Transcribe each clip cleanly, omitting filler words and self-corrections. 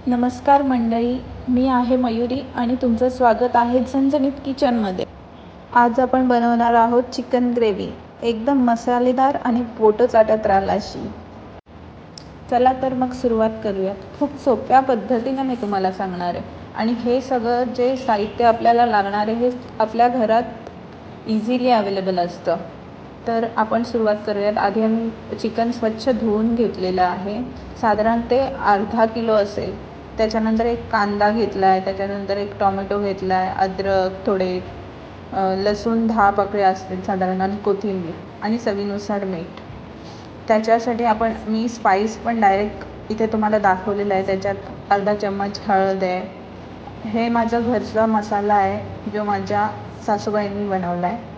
नमस्कार मंडळी, मी आहे मयुरी आणि तुमचं स्वागत आहे झणझणीत किचनमध्ये। आज आपण बनवणार आहोत चिकन ग्रेव्ही, एकदम मसालेदार आणि पोट चाटत राहाल अशी। चला तर मग सुरुवात करूयात। खूप सोप्या पद्धतीने मी तुम्हाला सांगणार आहे आणि हे सगळं जे साहित्य आपल्याला लागणार आहे हे आपल्या घरात इझिली अवेलेबल असतं। तर आपण सुरुवात करूयात। आधी आम्ही चिकन स्वच्छ धुवून घेतलेलं आहे, साधारण ते अर्धा किलो असेल। त्याच्यानंतर एक कांदा घेतला आहे, त्याच्यानंतर एक टोमॅटो घेतला आहे, अद्रक थोडे, लसूण 10 पाकळ्या असतील साधारण, आणि कोथिंबीर आणि चवीनुसार मीठ। त्याच्यासाठी मी स्पाइस पण डायरेक्ट इथे तुम्हाला दाखवलेलं आहे। त्याच्यात अर्धा चम्मच हळद आहे, हे माझा घरचा मसाला आहे जो माझ्या सासूबाईंनी बनवला आहे।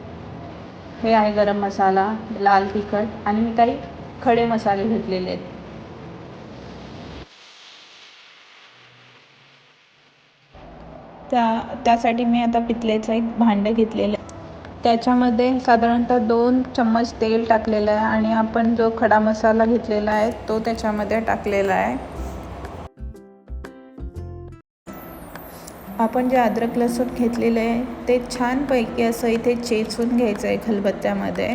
हे आहे गरम मसाला, लाल तिखट आणि मी काही खडे मसाले घेतलेले आहेत। त्यासाठी मी आता पितलेचं एक भांडं घेतलेलं आहे। त्याच्यामध्ये साधारणतः 2 चम्मच तेल टाकलेलं आहे आणि आपण जो खडा मसाला घेतलेला आहे तो त्याच्यामध्ये टाकलेला आहे। आपण जे अद्रक लसूण घेतलेलं आहे ते छानपैकी असं इथे चेचून घ्यायचं आहे खलबत्त्यामध्ये,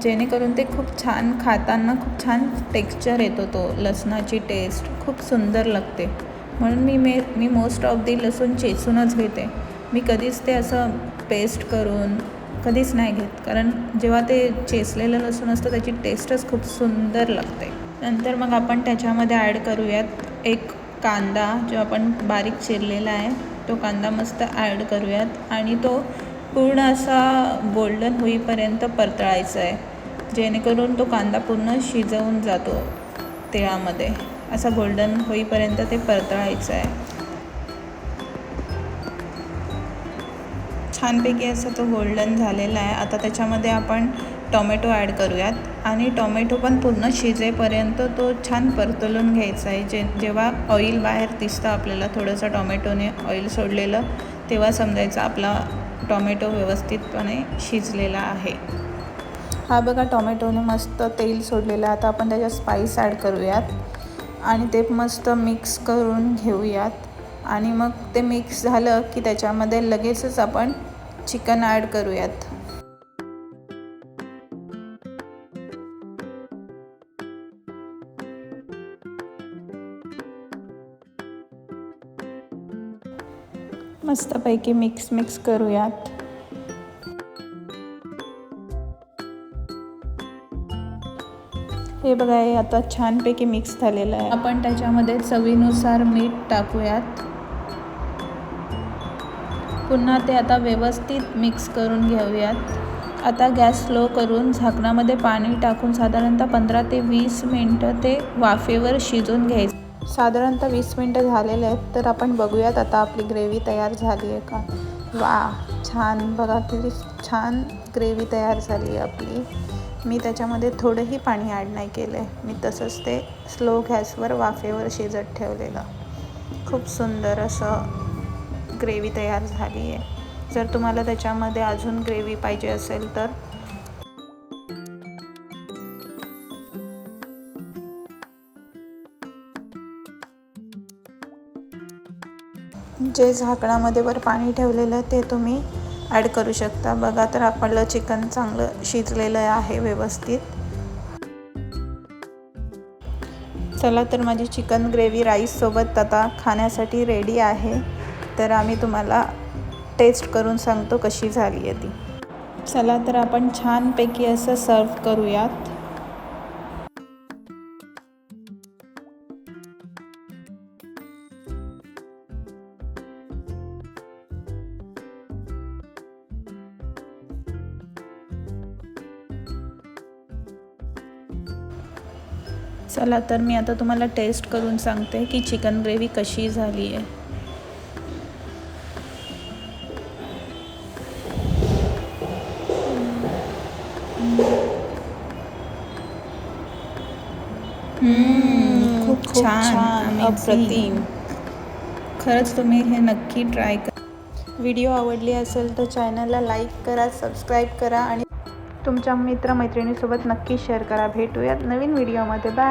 जेणेकरून ते खूप छान खाताना खूप छान टेक्स्चर येतो, तो लसणाची टेस्ट खूप सुंदर लागते। म्हणून मी मोस्ट ऑफ दी लसूण चेचूनच घेते। मी कधीच ते असं पेस्ट करून कधीच नाही घेत, कारण जेव्हा ते चेचलेलं लसूण असतं त्याची टेस्टच खूप सुंदर लागते। नंतर मग आपण त्याच्यामध्ये ॲड करूयात एक कांदा, जो आपण बारीक चिरलेला आहे तो कांदा मस्त ॲड करूयात आणि तो पूर्ण असा गोल्डन होईपर्यंत परतवायचा आहे, जेणेकरून तो कांदा पूर्ण शिजवून जातो तेलामध्ये। असा गोल्डन होईपर्यंत ते परतवायचं आहे। छानपैकी असं तो गोल्डन झालेला आहे। आता त्याच्यामध्ये आपण टोमॅटो ॲड करूयात आणि टोमॅटो पण पूर्ण शिजेपर्यंत तो छान परतवून घ्यायचा आहे। जेव्हा ऑइल बाहेर दिसतं आपल्याला थोडंसं टोमॅटोने ऑइल सोडलेलं, तेव्हा समजायचं आपला टोमॅटो व्यवस्थितपणे शिजलेला आहे। हा बघा, टोमॅटोने मस्त तेल सोडलेलं आहे। आता आपण त्याच्यात स्पाइस ॲड करूयात आणि ते मस्त मिक्स करून घेऊयात आणि मग ते मिक्स झालं की त्याच्यामध्ये लगेचच आपण चिकन ॲड करूयात। मस्तपैकी मिक्स करूयात। हे बघा, हे आता छानपैकी मिक्स झालेलं आहे। आपण त्याच्यामध्ये चवीनुसार मीठ टाकूयात। पुन्हा ते आता व्यवस्थित मिक्स करून घेऊयात। आता गॅस स्लो करून झाकणामध्ये पाणी टाकून साधारणतः 15 ते 20 मिनटं ते वाफेवर शिजून घ्यायचं। साधारणतः 20 मिनटं झालेले आहेत, तर आपण बघूयात आता आपली ग्रेव्ही तयार झाली आहे का। वा, छान, बघा किती छान ग्रेव्ही तयार झाली आहे आपली। मी त्याच्यामध्ये थोडंही पाणी ॲड नाही केलं आहे, मी तसंच ते स्लो गॅसवर वाफेवर शिजत ठेवलेलं। खूप सुंदर असं ग्रेव्ही तयार झाली आहे। जर तुम्हाला त्याच्यामध्ये अजून ग्रेव्ही पाहिजे असेल तर जे झाकणामध्ये वर पाणी ठेवलेलं ते तुम्ही ॲड करू शकता। बघा, तर आपलं चिकन चांगलं शिजलेलं आहे व्यवस्थित। चला तर माझी चिकन ग्रेव्ही राईससोबत आता खाण्यासाठी रेडी आहे। तर आम्ही तुम्हाला टेस्ट करून सांगतो कशी झाली आहे ती। चला तर आपण छानपैकी असं सर्व करूयात। चला तर मी आता तुम्हाला टेस्ट करून सांगते की चिकन ग्रेव्ही कशी झाली आहे। खूप छान, अप्रतिम। खरंच तुम्ही हे नक्की ट्राय करा। व्हिडिओ आवडली असेल तर चॅनलला लाईक करा, सबस्क्राईब करा आणि तुमच्या मित्रमैत्रिणीसोबत नक्की शेअर करा। भेटूयात नवीन व्हिडिओमध्ये। बाय।